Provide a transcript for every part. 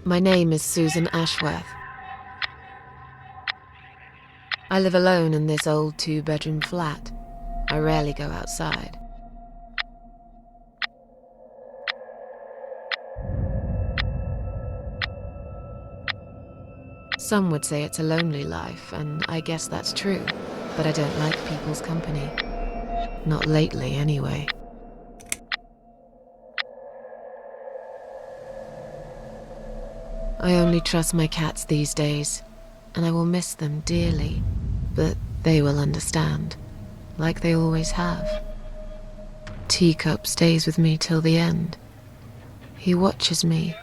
My name is Susan Ashworth. I live alone in this old 2-bedroom flat. I rarely go outside. Some would say it's a lonely life, and I guess that's true, but I don't like people's company. Not lately, anyway. I only trust my cats these days, and I will miss them dearly, but they will understand, like they always have. Teacup stays with me till the end. He watches me,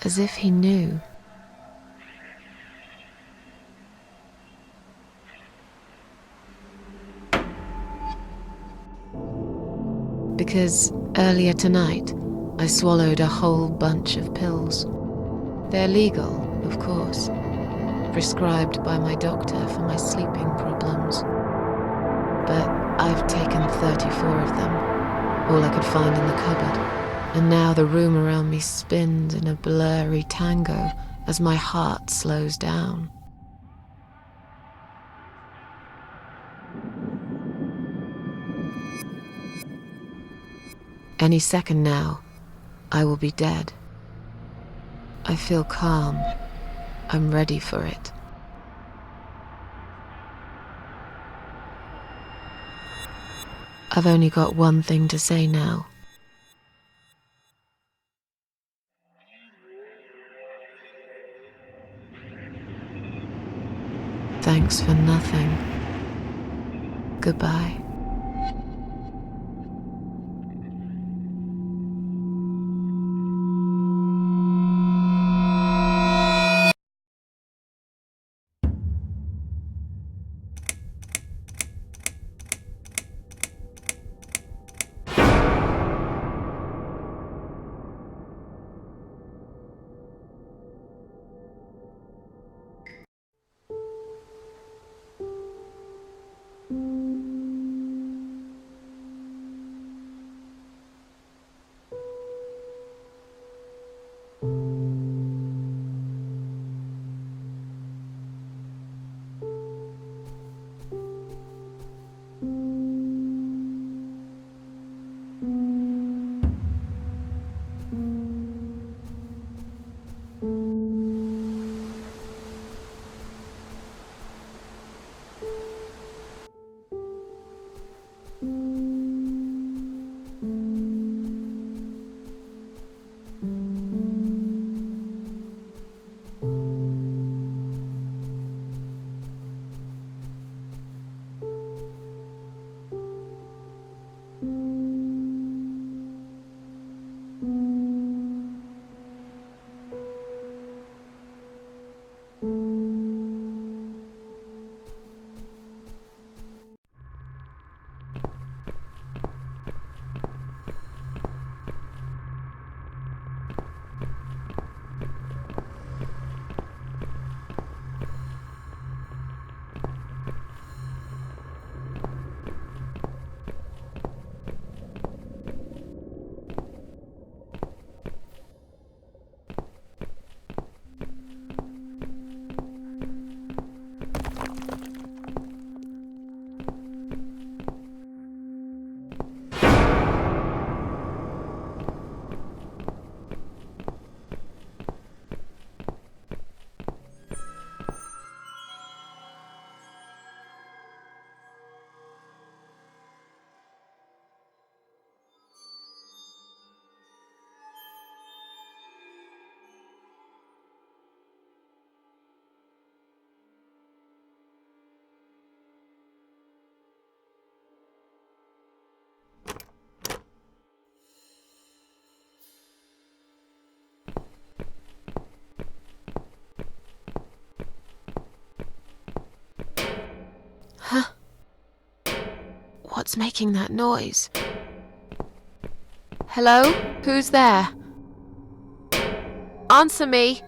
as if he knew. Because earlier tonight, I swallowed a whole bunch of pills. They're legal, of course, prescribed by my doctor for my sleeping problems. But I've taken 34 of them, all I could find in the cupboard, and now the room around me spins in a blurry tango as my heart slows down. Any second now, I will be dead. I feel calm. I'm ready for it. I've only got one thing to say now. Thanks for nothing. Goodbye. Huh? What's making that noise? Hello? Who's there? Answer me!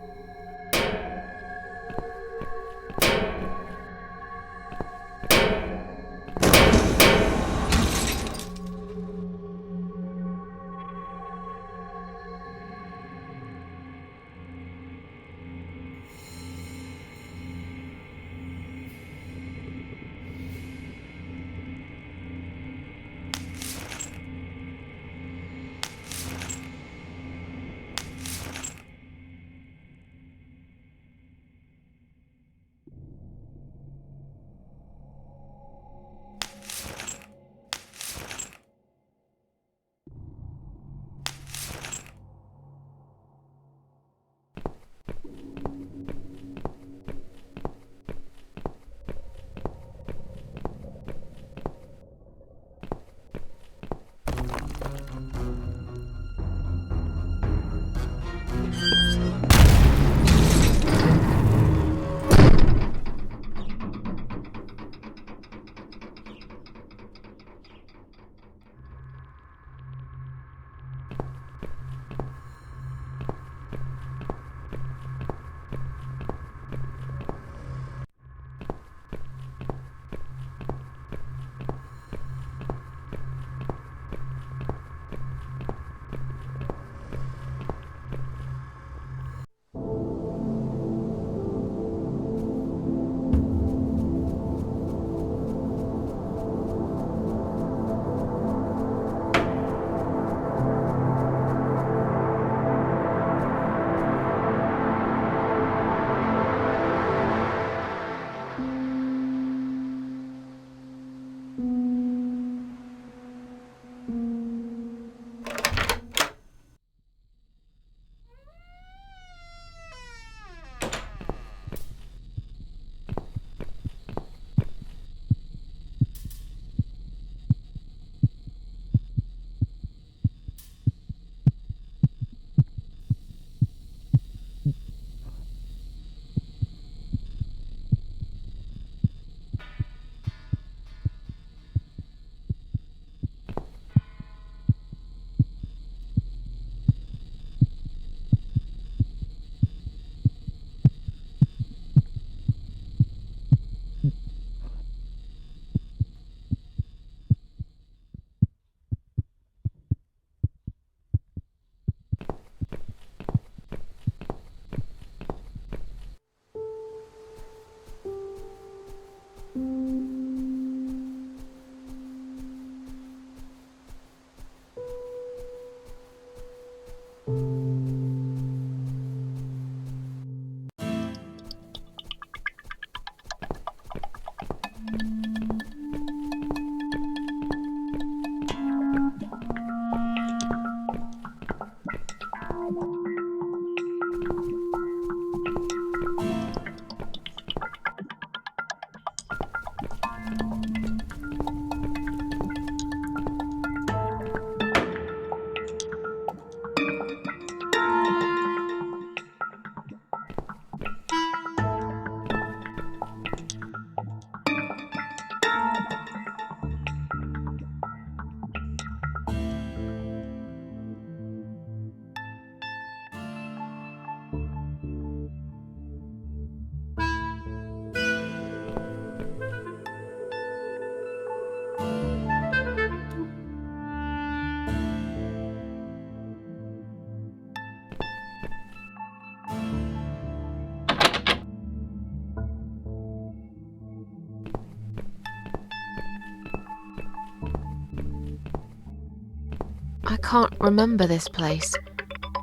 I can't remember this place.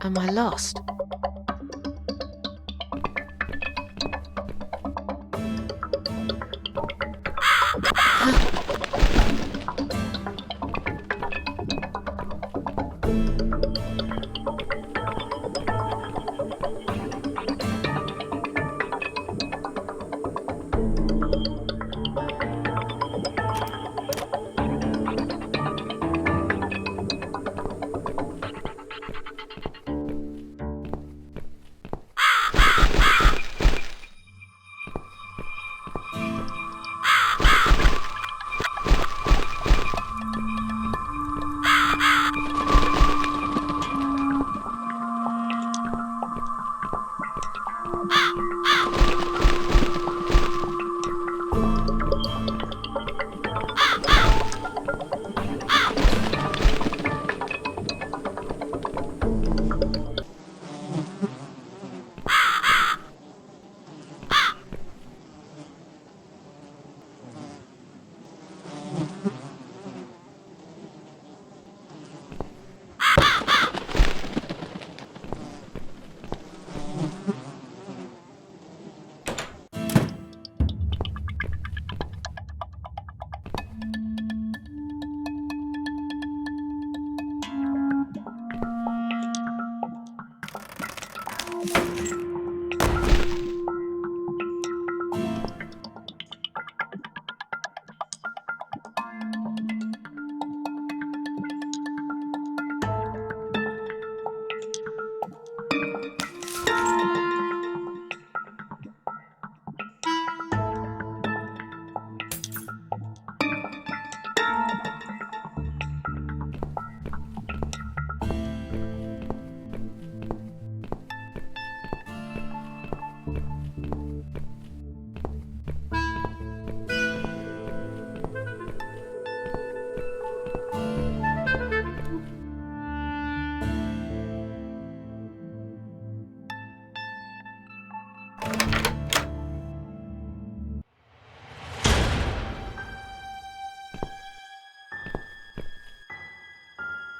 Am I lost?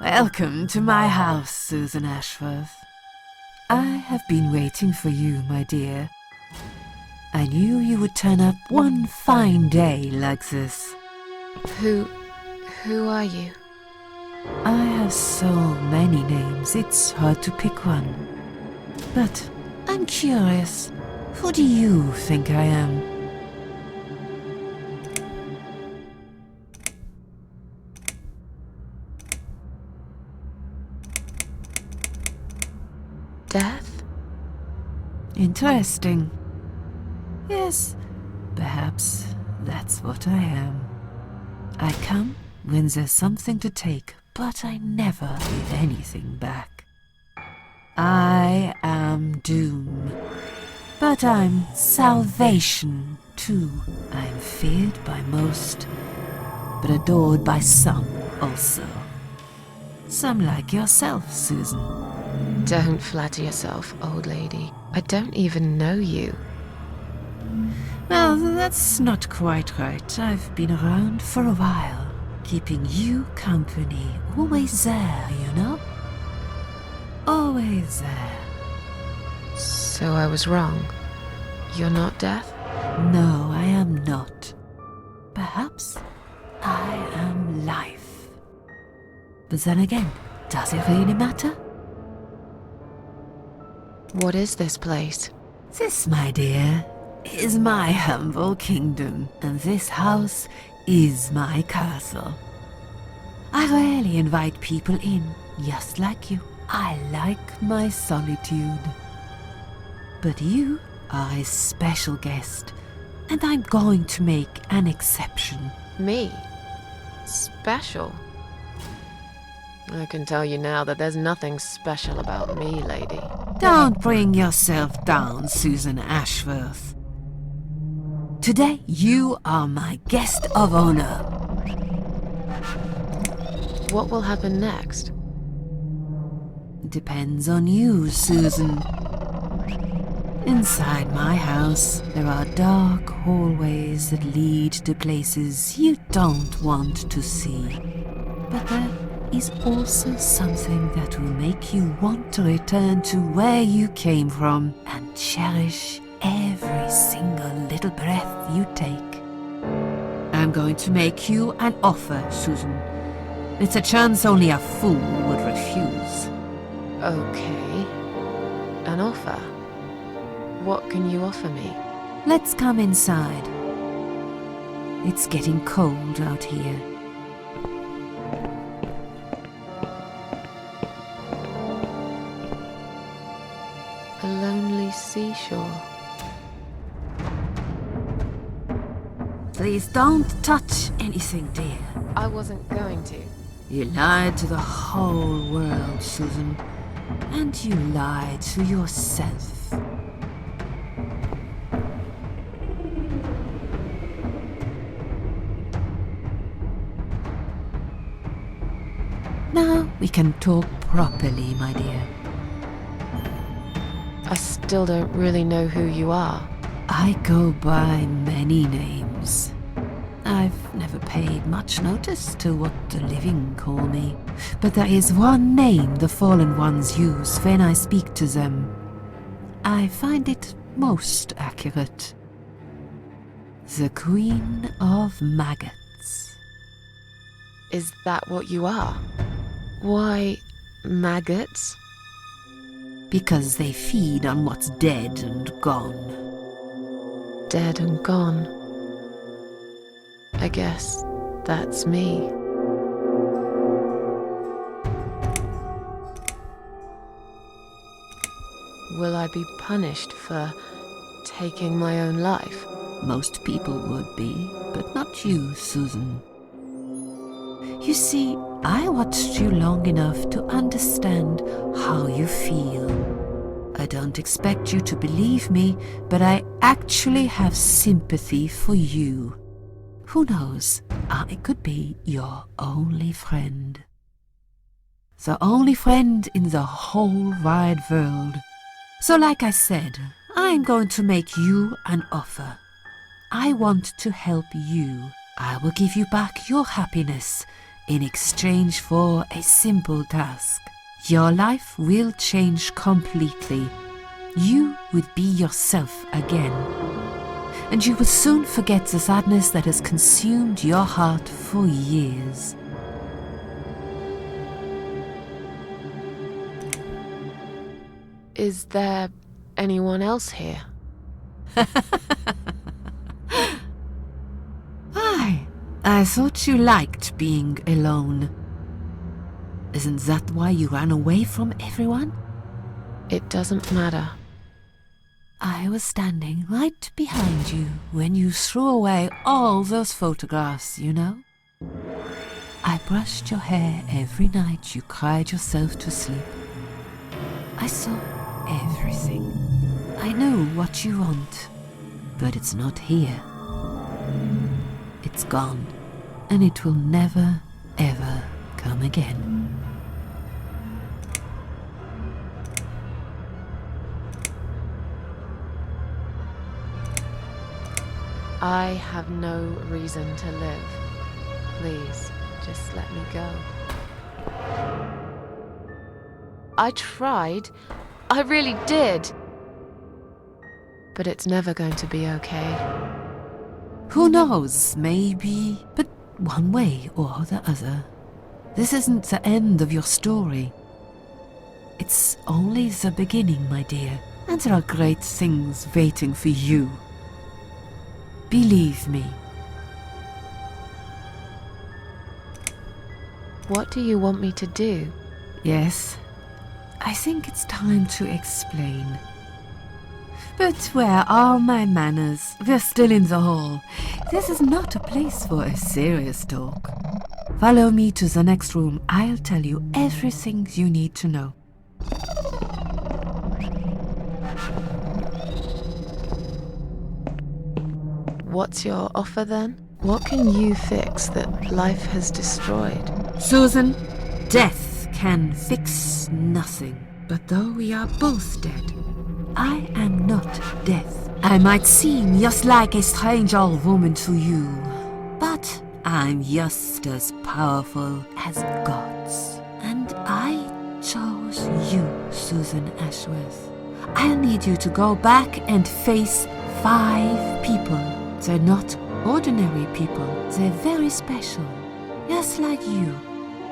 Welcome to my house, Susan Ashworth. I have been waiting for you, my dear. I knew you would turn up one fine day like this. Who are you? I have so many names, it's hard to pick one. But I'm curious, who do you think I am? Death? Interesting. Yes, perhaps that's what I am. I come when there's something to take, but I never give anything back. I am doom, but I'm salvation too. I'm feared by most, but adored by some also. Some like yourself, Susan. Don't flatter yourself, old lady. I don't even know you. Well, that's not quite right. I've been around for a while, keeping you company. Always there, you know? Always there. So I was wrong. You're not death? No, I am not. Perhaps I am life. But then again, does it really matter? What is this place? This, my dear, is my humble kingdom, and this house is my castle. I rarely invite people in, just like you. I like my solitude. But you are a special guest, and I'm going to make an exception. Me? Special? I can tell you now that there's nothing special about me, lady. Don't bring yourself down, Susan Ashworth. Today, you are my guest of honor. What will happen next? Depends on you, Susan. Inside my house, there are dark hallways that lead to places you don't want to see. But there is also something that will make you want to return to where you came from and cherish every single little breath you take. I'm going to make you an offer, Susan. It's a chance only a fool would refuse. Okay. An offer? What can you offer me? Let's come inside. It's getting cold out here. A lonely seashore. Please don't touch anything, dear. I wasn't going to. You lied to the whole world, Susan. And you lied to yourself. Now we can talk properly, my dear. I still don't really know who you are. I go by many names. I've never paid much notice to what the living call me, but there is one name the fallen ones use when I speak to them. I find it most accurate. The Queen of Maggots. Is that what you are? Why, maggots? Because they feed on what's dead and gone. Dead and gone. I guess that's me. Will I be punished for taking my own life? Most people would be, but not you, Susan. You see, I watched you long enough to understand how you feel. I don't expect you to believe me, but I actually have sympathy for you. Who knows, I could be your only friend. The only friend in the whole wide world. So like I said, I'm going to make you an offer. I want to help you. I will give you back your happiness in exchange for a simple task. Your life will change completely. You would be yourself again. And you will soon forget the sadness that has consumed your heart for years. Is there anyone else here? I thought you liked being alone. Isn't that why you ran away from everyone? It doesn't matter. I was standing right behind you when you threw away all those photographs, you know? I brushed your hair every night you cried yourself to sleep. I saw everything. I knew what you want, but it's not here. It's gone, and it will never, ever come again. I have no reason to live. Please, just let me go. I tried. I really did. But it's never going to be okay. Who knows, maybe, but one way or the other. This isn't the end of your story. It's only the beginning, my dear, and there are great things waiting for you. Believe me. What do you want me to do? Yes, I think it's time to explain. But where are my manners? We're still in the hall. This is not a place for a serious talk. Follow me to the next room. I'll tell you everything you need to know. What's your offer then? What can you fix that life has destroyed? Susan, death can fix nothing. But though we are both dead, I am not death. I might seem just like a strange old woman to you, but I'm just as powerful as gods. And I chose you, Susan Ashworth. I'll need you to go back and face 5 people. They're not ordinary people. They're very special, just like you,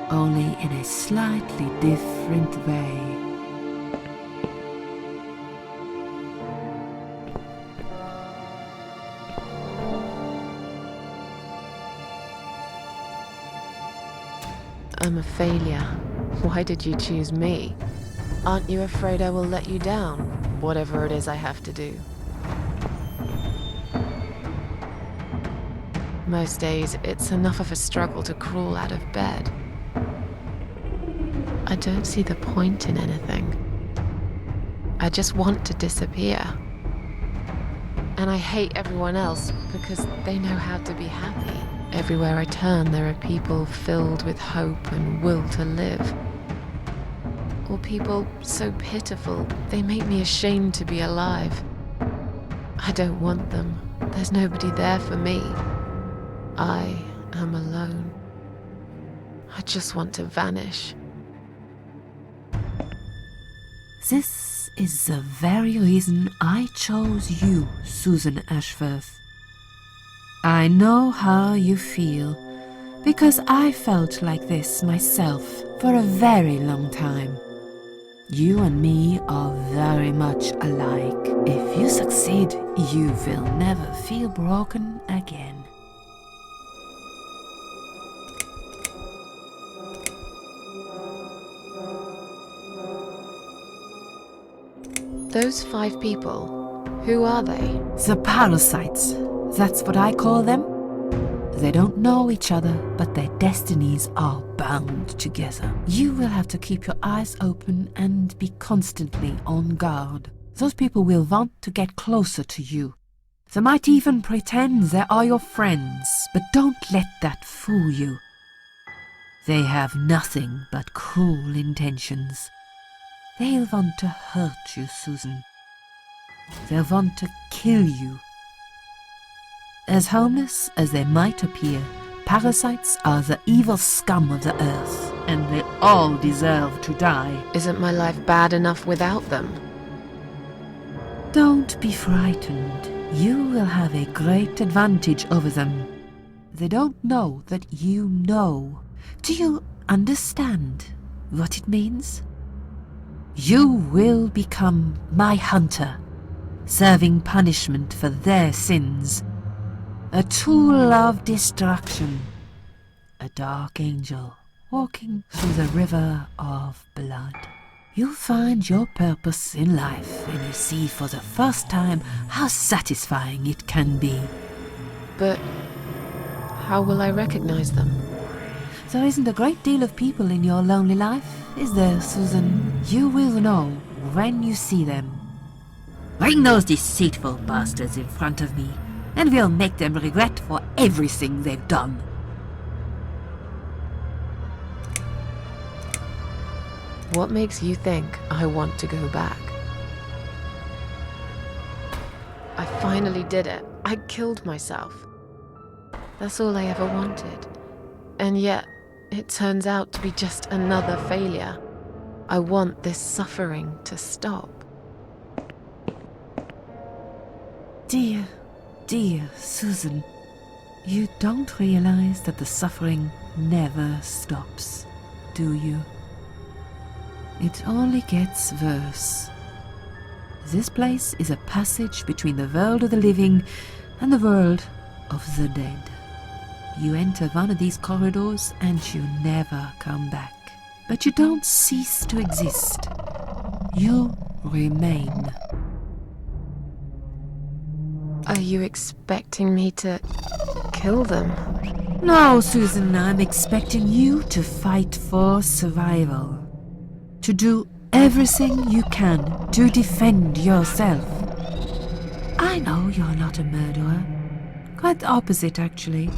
only in a slightly different way. I'm a failure. Why did you choose me? Aren't you afraid I will let you down, whatever it is I have to do? Most days, it's enough of a struggle to crawl out of bed. I don't see the point in anything. I just want to disappear. And I hate everyone else because they know how to be happy. Everywhere I turn, there are people filled with hope and will to live. Or people so pitiful, they make me ashamed to be alive. I don't want them. There's nobody there for me. I am alone. I just want to vanish. This is the very reason I chose you, Susan Ashworth. I know how you feel, because I felt like this myself for a very long time. You and me are very much alike. If you succeed, you will never feel broken again. Those 5 people, who are they? The parasites, that's what I call them. They don't know each other, but their destinies are bound together. You will have to keep your eyes open and be constantly on guard. Those people will want to get closer to you. They might even pretend they are your friends, but don't let that fool you. They have nothing but cruel intentions. They'll want to hurt you, Susan. They'll want to kill you. As harmless as they might appear, parasites are the evil scum of the earth, and they all deserve to die. Isn't my life bad enough without them? Don't be frightened. You will have a great advantage over them. They don't know that you know. Do you understand what it means? You will become my hunter, serving punishment for their sins. A tool of destruction. A dark angel walking through the river of blood. You'll find your purpose in life and you see for the first time how satisfying it can be. But how will I recognize them? There isn't a great deal of people in your lonely life, is there, Susan? You will know when you see them. Bring those deceitful bastards in front of me, and we'll make them regret for everything they've done. What makes you think I want to go back? I finally did it. I killed myself. That's all I ever wanted. And yet, it turns out to be just another failure. I want this suffering to stop. Dear, dear Susan, you don't realize that the suffering never stops, do you? It only gets worse. This place is a passage between the world of the living and the world of the dead. You enter one of these corridors and you never come back. But you don't cease to exist. You remain. Are you expecting me to kill them? No, Susan, I'm expecting you to fight for survival. To do everything you can to defend yourself. I know you're not a murderer. Quite the opposite, actually.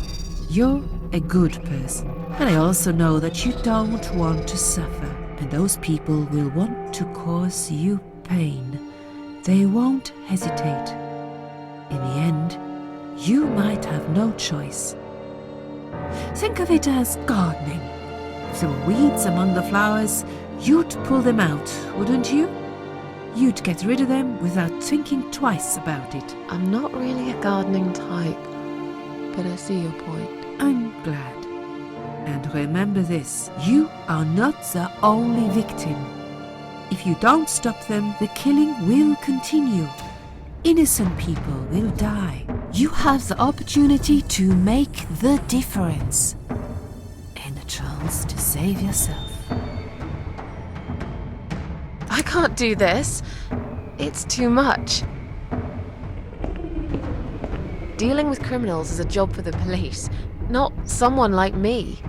You're a good person. And I also know that you don't want to suffer. And those people will want to cause you pain. They won't hesitate. In the end, you might have no choice. Think of it as gardening. If there were weeds among the flowers, you'd pull them out, wouldn't you? You'd get rid of them without thinking twice about it. I'm not really a gardening type, but I see your point. I'm glad. And remember this, you are not the only victim. If you don't stop them, the killing will continue. Innocent people will die. You have the opportunity to make the difference. And a chance to save yourself. I can't do this. It's too much. Dealing with criminals is a job for the police, not someone like me.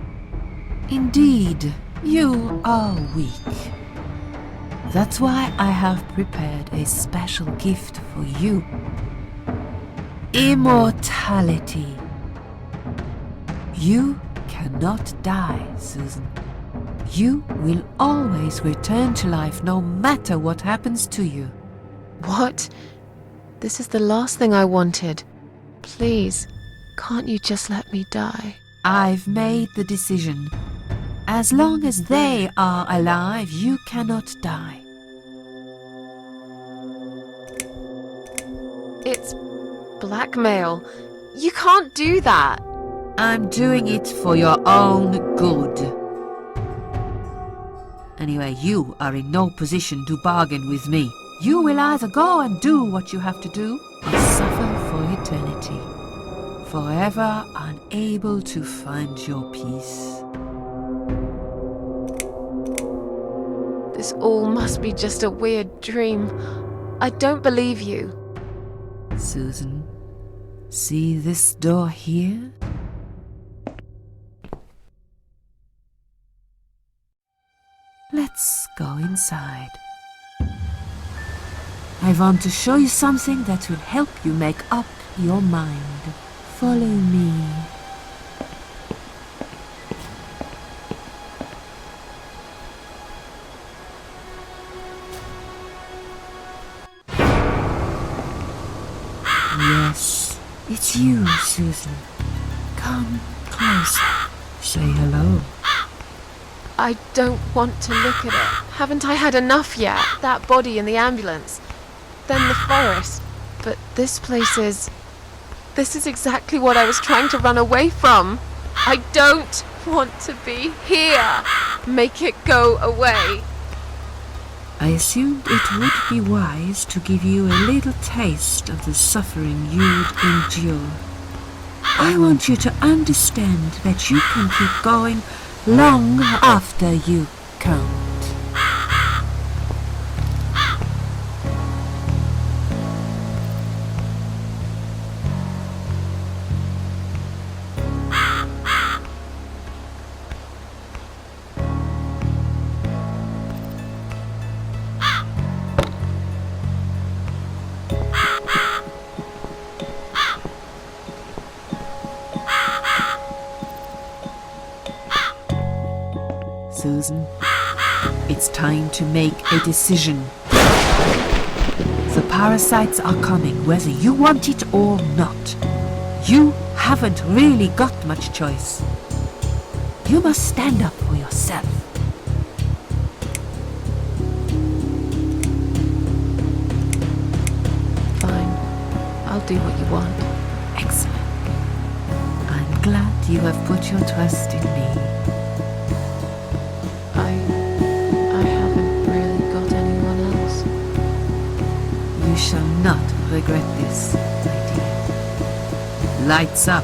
Indeed, you are weak. That's why I have prepared a special gift for you. Immortality. You cannot die, Susan. You will always return to life no matter what happens to you. What? This is the last thing I wanted. Please, can't you just let me die? I've made the decision. As long as they are alive, you cannot die. It's blackmail. You can't do that. I'm doing it for your own good. Anyway, you are in no position to bargain with me. You will either go and do what you have to do, or suffer for eternity. Forever unable to find your peace. This all must be just a weird dream. I don't believe you. Susan, see this door here? Let's go inside. I want to show you something that will help you make up your mind. Follow me. Yes, it's you, Susan. Come closer. Say hello. I don't want to look at it. Haven't I had enough yet? That body in the ambulance. Then the forest. But this place is... This is exactly what I was trying to run away from. I don't want to be here. Make it go away. I assumed it would be wise to give you a little taste of the suffering you'd endure. I want you to understand that you can keep going long after you can't. Susan, it's time to make a decision. The parasites are coming, whether you want it or not. You haven't really got much choice. You must stand up for yourself. Fine. I'll do what you want. Excellent. I'm glad you have put your trust in me. I haven't regret this, my dear. Lights up.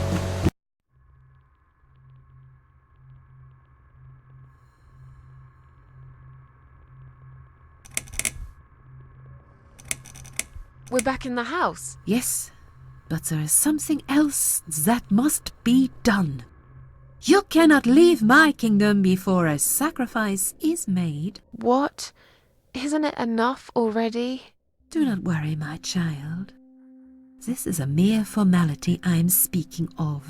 We're back in the house. Yes, but there is something else that must be done. You cannot leave my kingdom before a sacrifice is made. What? Isn't it enough already? Do not worry, my child. This is a mere formality I am speaking of.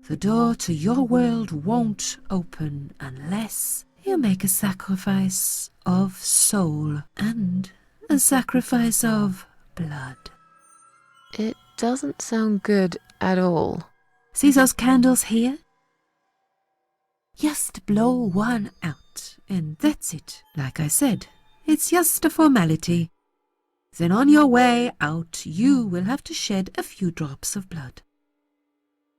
The door to your world won't open unless you make a sacrifice of soul and a sacrifice of blood. It doesn't sound good at all. See those candles here? Just blow one out, and that's it. Like I said, it's just a formality. Then on your way out, you will have to shed a few drops of blood.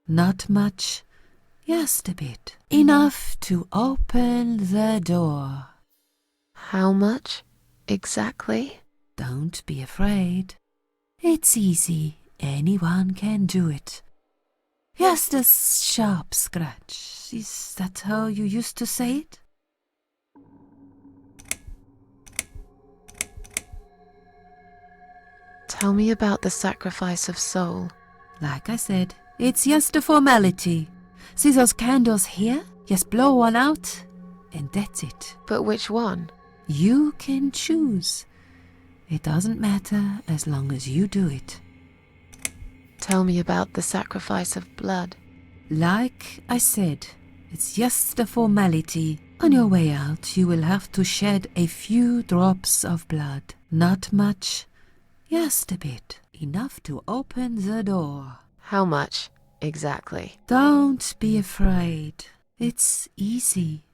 Not much, just a bit. Enough to open the door. How much exactly? Don't be afraid. It's easy. Anyone can do it. Just a sharp scratch. Is that how you used to say it? Tell me about the sacrifice of soul. Like I said, it's just a formality. See those candles here? Just blow one out, and that's it. But which one? You can choose. It doesn't matter as long as you do it. Tell me about the sacrifice of blood. Like I said, it's just a formality. On your way out, you will have to shed a few drops of blood. Not much, just a bit. Enough to open the door. How much exactly? Don't be afraid. It's easy.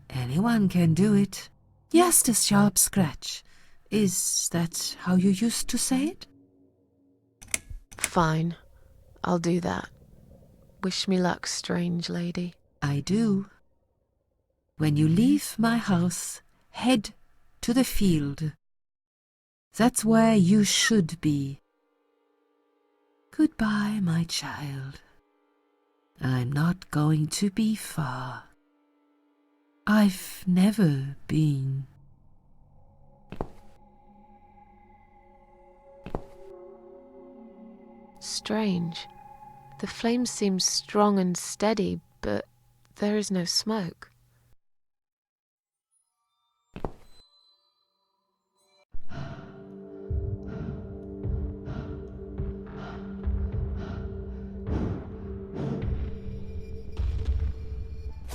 Anyone can do it. Just a sharp scratch. Is that how you used to say it? Fine. I'll do that. Wish me luck, strange lady. I do. When you leave my house, head to the field. That's where you should be. Goodbye, my child. I'm not going to be far. I've never been. Strange. The flame seems strong and steady, but there is no smoke.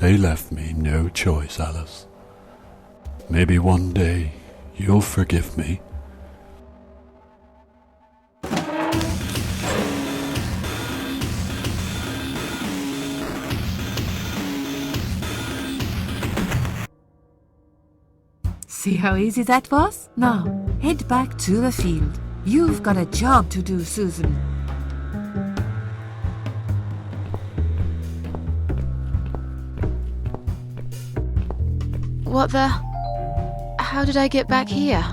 They left me no choice, Alice. Maybe one day you'll forgive me. See how easy that was? Now, head back to the field. You've got a job to do, Susan. What the? How did I get back here?